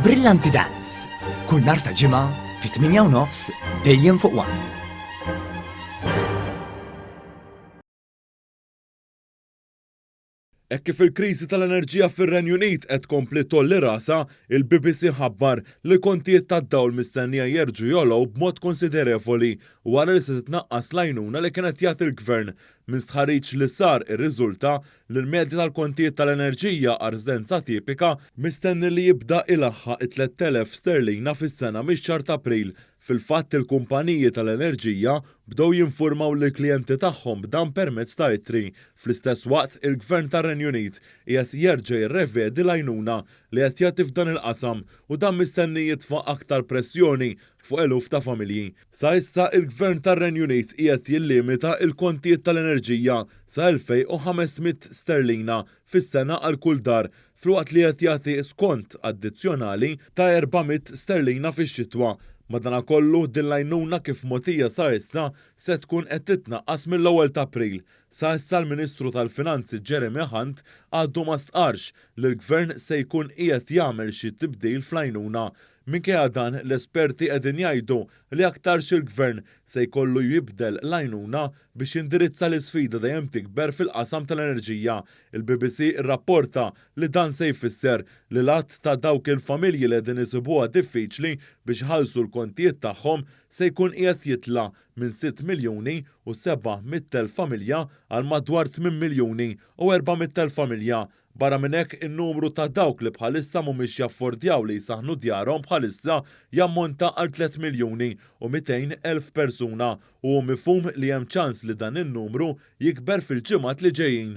Brillanti Dance. Kull nhar ta' ġimgħa fit-8:30 dejjem fuq One. Hekk kif il-kriżi tal-enerġija fir-Renju Unit qed tkompli tolli rasa, il-BBC ħabbar li kontijiet tad-dawl mistennija jerġgħu jolgħu b'mod konsiderevoli wara li se titnaqqas l-għajnuna li kienet jagħti l-Gvern. Minn stħarriġ li sar irriżulta li l-medja tal-kontijiet tal-enerġija għal residenza tipika mistenni li jibda ilaħħaq 3,000 sterlina fis-sena mix-xahar ta' April. Fil-fatt il-kumpaniji tal-enerġija bdew jinformaw lill klijenti tagħhom b'dan permezz ta' ittri. Fl-istess waqt il-Gvern tar-Renju Unit qiegħed jerġa' jirrevedi l-għajnuna li qed jagħti f'dan il-qasam u dan mistenni jitfa' aktar pressjoni fuq eluf ta' familji. Sa issa il-Gvern tar-Renju Unit qiegħed jillimita l-kontijiet tal-enerġija sa 2,500 sterlina fis-sena għal kull dar, filwaqt li qed jagħti skont addizzjonali ta' 400 sterlina fix-xitwa. Madankollu din l-għajnuna kif mogħtija sa issa se tkun qed titnaqqas mill-ewwel ta' April. Sa issa l-Ministru tal-Finanzi Jeremy Hunt għadu ma stqarx li l-Gvern se jkun qiegħed jagħmel xi tibdil fl-għajnuna. Minkejja dan l-esperti qegħdin jgħidu li aktar il-Gvern se jkollu jibdel l-għajnuna biex jindirizza l-isfida dejjem tikber fil-qasam tal-enerġija. Il-BBC rrapporta li dan se jfisser li l-att ta' dawk il-familji li qegħdin isibuha diffiċli biex ħallsu l-kontijiet tagħhom se jkun qiegħed jitla' minn 6,700,000 familja għal madwar 8,400,000 familja. Barra minn hekk in-numru ta' dawk li bħalissa mhumiex jaffordjaw li jsaħħnu djarhom bħalissa jammonta għal 3,200,000 persuna u mifhum li hemm ċans li dan in-numru jikber fil-ġimgħat li ġejjin.